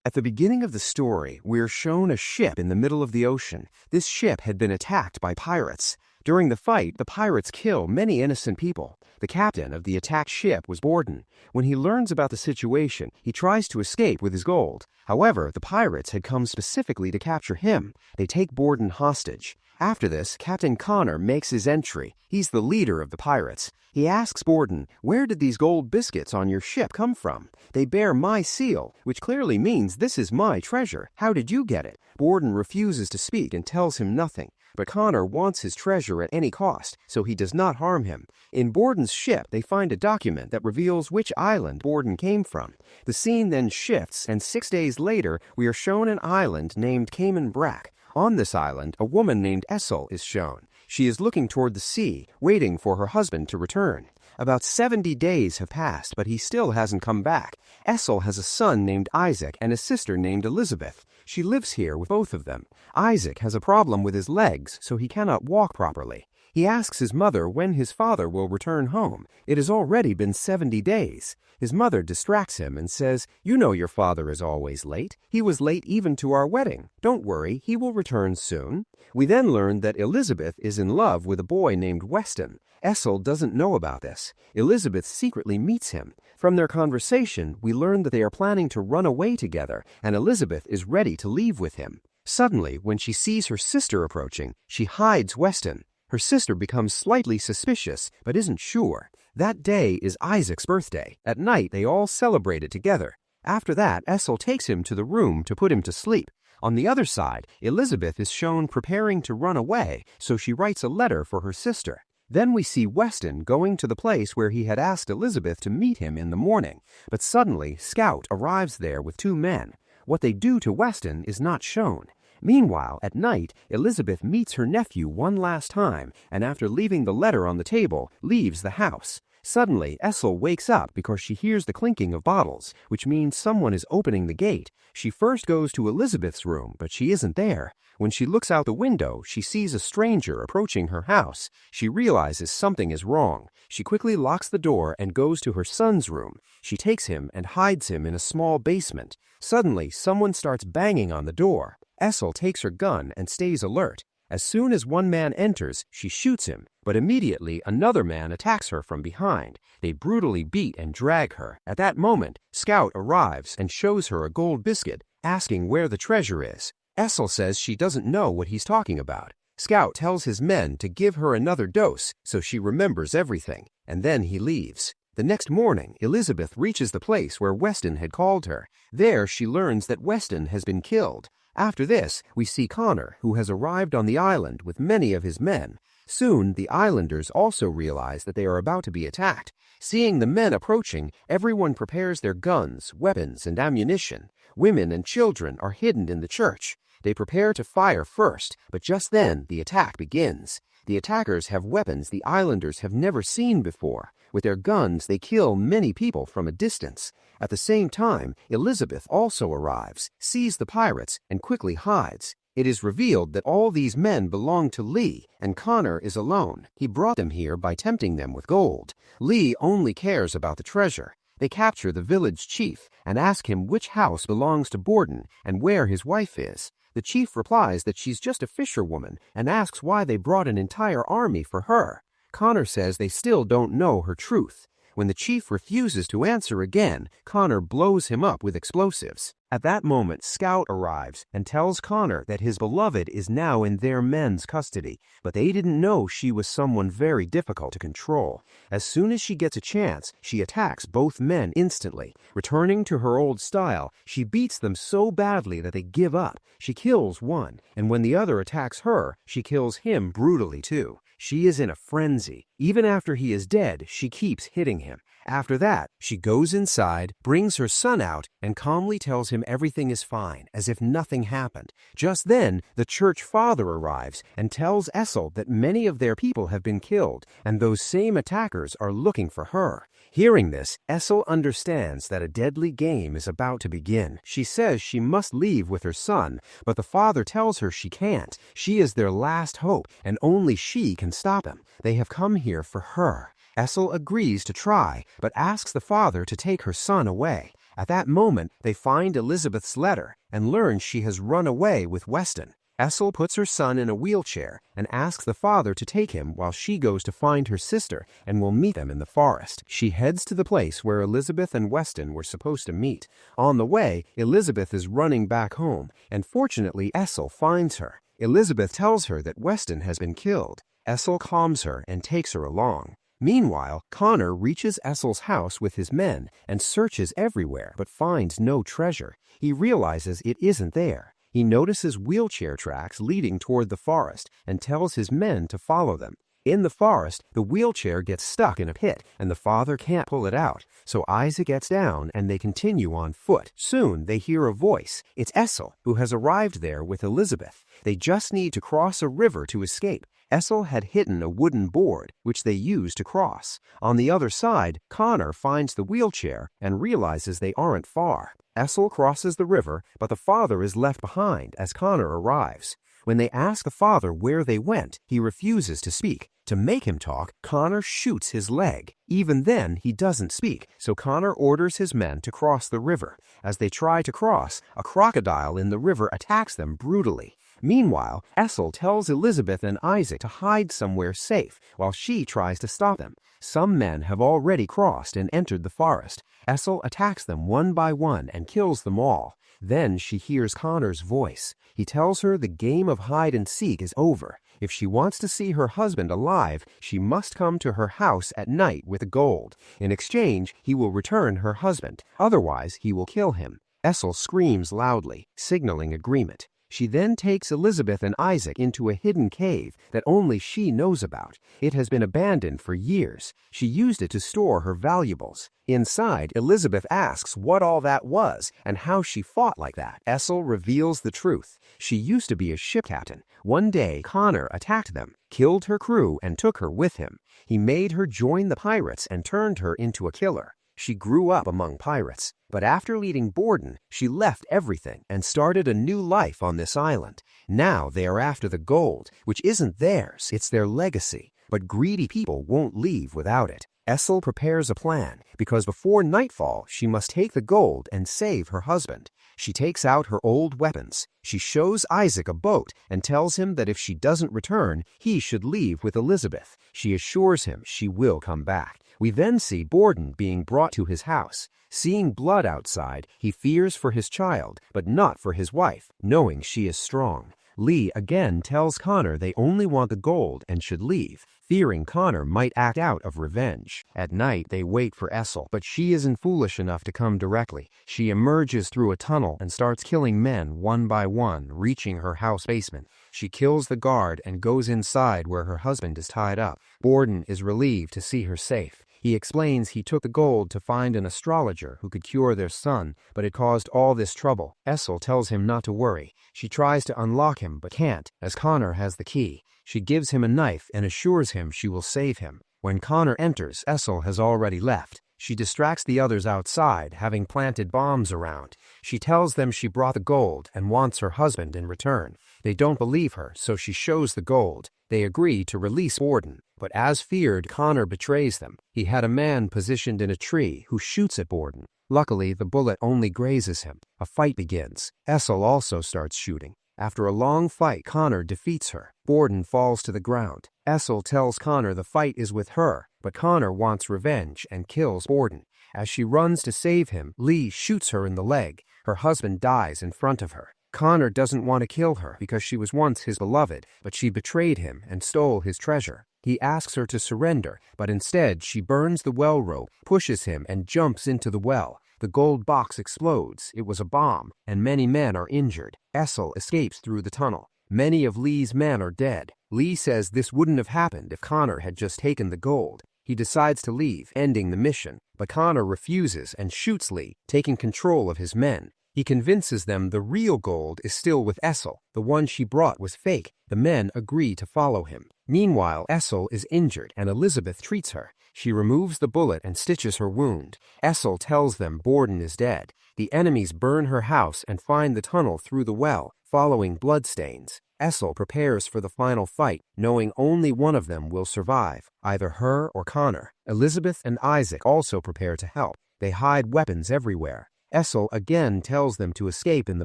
At the beginning of the story, we're shown a ship in the middle of the ocean. This ship had been attacked by pirates. During the fight, the pirates kill many innocent people. The captain of the attacked ship was Borden. When he learns about the situation, he tries to escape with his gold. However, the pirates had come specifically to capture him. They take Borden hostage. After this, Captain Connor makes his entry. He's the leader of the pirates. He asks Borden, "Where did these gold biscuits on your ship come from? They bear my seal, which clearly means this is my treasure. How did you get it?" Borden refuses to speak and tells him nothing. But Connor wants his treasure at any cost, so he does not harm him. In Borden's ship, they find a document that reveals which island Borden came from. The scene then shifts, and 6 days later, we are shown an island named Cayman Brac. On this island, a woman named Essel is shown. She is looking toward the sea, waiting for her husband to return. About 70 days have passed, but he still hasn't come back. Essel has a son named Isaac and a sister named Elizabeth. She lives here with both of them. Isaac has a problem with his legs, so he cannot walk properly. He asks his mother when his father will return home. It has already been 70 days. His mother distracts him and says, "You know your father is always late. He was late even to our wedding. Don't worry, he will return soon." We then learn that Elizabeth is in love with a boy named Weston. Essel doesn't know about this. Elizabeth secretly meets him. From their conversation, we learn that they are planning to run away together, and Elizabeth is ready to leave with him. Suddenly, when she sees her sister approaching, she hides Weston. Her sister becomes slightly suspicious, but isn't sure. That day is Isaac's birthday. At night, they all celebrate it together. After that, Essel takes him to the room to put him to sleep. On the other side, Elizabeth is shown preparing to run away, so she writes a letter for her sister. Then we see Weston going to the place where he had asked Elizabeth to meet him in the morning. But suddenly, Scout arrives there with 2 men. What they do to Weston is not shown. Meanwhile, at night, Elizabeth meets her nephew one last time, and after leaving the letter on the table, leaves the house. Suddenly, Essel wakes up because she hears the clinking of bottles, which means someone is opening the gate. She first goes to Elizabeth's room, but she isn't there. When she looks out the window, she sees a stranger approaching her house. She realizes something is wrong. She quickly locks the door and goes to her son's room. She takes him and hides him in a small basement. Suddenly, someone starts banging on the door. Essel takes her gun and stays alert. As soon as one man enters, she shoots him, but immediately another man attacks her from behind. They brutally beat and drag her. At that moment, Scout arrives and shows her a gold biscuit, asking where the treasure is. Essel says she doesn't know what he's talking about. Scout tells his men to give her another dose so she remembers everything, and then he leaves. The next morning, Elizabeth reaches the place where Weston had called her. There, she learns that Weston has been killed. After this, we see Connor, who has arrived on the island with many of his men. Soon, the islanders also realize that they are about to be attacked. Seeing the men approaching, everyone prepares their guns, weapons, and ammunition. Women and children are hidden in the church. They prepare to fire first, but just then, the attack begins. The attackers have weapons the islanders have never seen before. With their guns, they kill many people from a distance. At the same time, Elizabeth also arrives, sees the pirates, and quickly hides. It is revealed that all these men belong to Lee, and Connor is alone. He brought them here by tempting them with gold. Lee only cares about the treasure. They capture the village chief and ask him which house belongs to Borden and where his wife is. The chief replies that she's just a fisherwoman and asks why they brought an entire army for her. Connor says they still don't know her truth. When the chief refuses to answer again, Connor blows him up with explosives. At that moment, Scout arrives and tells Connor that his beloved is now in their men's custody, but they didn't know she was someone very difficult to control. As soon as she gets a chance, she attacks both men instantly. Returning to her old style, she beats them so badly that they give up. She kills one, and when the other attacks her, she kills him brutally too. She is in a frenzy. Even after he is dead, she keeps hitting him. After that, she goes inside, brings her son out, and calmly tells him everything is fine, as if nothing happened. Just then, the church father arrives and tells Essel that many of their people have been killed, and those same attackers are looking for her. Hearing this, Essel understands that a deadly game is about to begin. She says she must leave with her son, but the father tells her she can't. She is their last hope, and only she can stop him. They have come here for her. Essel agrees to try, but asks the father to take her son away. At that moment, they find Elizabeth's letter and learn she has run away with Weston. Essel puts her son in a wheelchair and asks the father to take him while she goes to find her sister and will meet them in the forest. She heads to the place where Elizabeth and Weston were supposed to meet. On the way, Elizabeth is running back home, and fortunately Essel finds her. Elizabeth tells her that Weston has been killed. Essel calms her and takes her along. Meanwhile, Connor reaches Essel's house with his men and searches everywhere but finds no treasure. He realizes it isn't there. He notices wheelchair tracks leading toward the forest and tells his men to follow them. In the forest, the wheelchair gets stuck in a pit and the father can't pull it out, so Isaac gets down and they continue on foot. Soon they hear a voice. It's Essel, who has arrived there with Elizabeth. They just need to cross a river to escape. Essel had hidden a wooden board, which they use to cross. On the other side, Connor finds the wheelchair and realizes they aren't far. Essel crosses the river, but the father is left behind as Connor arrives. When they ask the father where they went, he refuses to speak. To make him talk, Connor shoots his leg. Even then, he doesn't speak, so Connor orders his men to cross the river. As they try to cross, a crocodile in the river attacks them brutally. Meanwhile, Essel tells Elizabeth and Isaac to hide somewhere safe while she tries to stop them. Some men have already crossed and entered the forest. Essel attacks them one by one and kills them all. Then she hears Connor's voice. He tells her the game of hide and seek is over. If she wants to see her husband alive, she must come to her house at night with the gold. In exchange, he will return her husband. Otherwise, he will kill him. Essel screams loudly, signaling agreement. She then takes Elizabeth and Isaac into a hidden cave that only she knows about. It has been abandoned for years. She used it to store her valuables. Inside, Elizabeth asks what all that was and how she fought like that. Essel reveals the truth. She used to be a ship captain. One day, Connor attacked them, killed her crew, and took her with him. He made her join the pirates and turned her into a killer. She grew up among pirates, but after leaving Borden, she left everything and started a new life on this island. Now they are after the gold, which isn't theirs, it's their legacy. But greedy people won't leave without it. Essel prepares a plan, because before nightfall, she must take the gold and save her husband. She takes out her old weapons. She shows Isaac a boat and tells him that if she doesn't return, he should leave with Elizabeth. She assures him she will come back. We then see Borden being brought to his house. Seeing blood outside, he fears for his child, but not for his wife, knowing she is strong. Lee again tells Connor they only want the gold and should leave, fearing Connor might act out of revenge. At night, they wait for Essel, but she isn't foolish enough to come directly. She emerges through a tunnel and starts killing men one by one, reaching her house basement. She kills the guard and goes inside where her husband is tied up. Borden is relieved to see her safe. He explains he took the gold to find an astrologer who could cure their son, but it caused all this trouble. Essel tells him not to worry. She tries to unlock him, but can't, as Connor has the key. She gives him a knife and assures him she will save him. When Connor enters, Essel has already left. She distracts the others outside, having planted bombs around. She tells them she brought the gold and wants her husband in return. They don't believe her, so she shows the gold. They agree to release Borden, but as feared, Connor betrays them. He had a man positioned in a tree who shoots at Borden. Luckily, the bullet only grazes him. A fight begins. Essel also starts shooting. After a long fight, Connor defeats her. Borden falls to the ground. Essel tells Connor the fight is with her, but Connor wants revenge and kills Borden. As she runs to save him, Lee shoots her in the leg. Her husband dies in front of her. Connor doesn't want to kill her because she was once his beloved, but she betrayed him and stole his treasure. He asks her to surrender, but instead she burns the well rope, pushes him, and jumps into the well. The gold box explodes. It was a bomb, and many men are injured. Essel escapes through the tunnel. Many of Lee's men are dead. Lee says this wouldn't have happened if Connor had just taken the gold. He decides to leave, ending the mission, but Connor refuses and shoots Lee, taking control of his men. He convinces them the real gold is still with Essel. The one she brought was fake. The men agree to follow him. Meanwhile, Essel is injured and Elizabeth treats her. She removes the bullet and stitches her wound. Essel tells them Borden is dead. The enemies burn her house and find the tunnel through the well, following bloodstains. Essel prepares for the final fight, knowing only one of them will survive, either her or Connor. Elizabeth and Isaac also prepare to help. They hide weapons everywhere. Essel again tells them to escape in the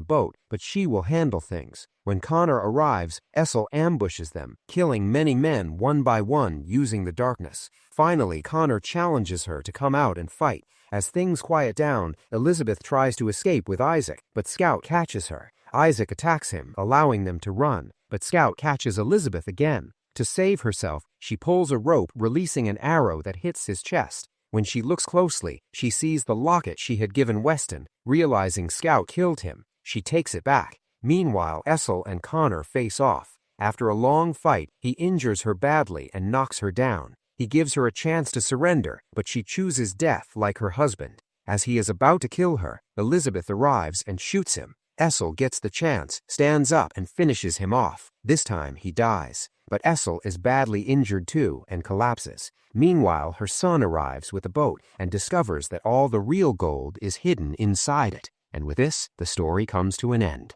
boat, but she will handle things. When Connor arrives, Essel ambushes them, killing many men one by one using the darkness. Finally, Connor challenges her to come out and fight. As things quiet down, Elizabeth tries to escape with Isaac, but Scout catches her. Isaac attacks him, allowing them to run, but Scout catches Elizabeth again. To save herself, she pulls a rope, releasing an arrow that hits his chest. When she looks closely, she sees the locket she had given Weston. Realizing Scout killed him, she takes it back. Meanwhile, Essel and Connor face off. After a long fight, he injures her badly and knocks her down. He gives her a chance to surrender, but she chooses death like her husband. As he is about to kill her, Elizabeth arrives and shoots him. Essel gets the chance, stands up, and finishes him off. This time he dies. But Essel is badly injured too and collapses. Meanwhile, her son arrives with a boat and discovers that all the real gold is hidden inside it. And with this, the story comes to an end.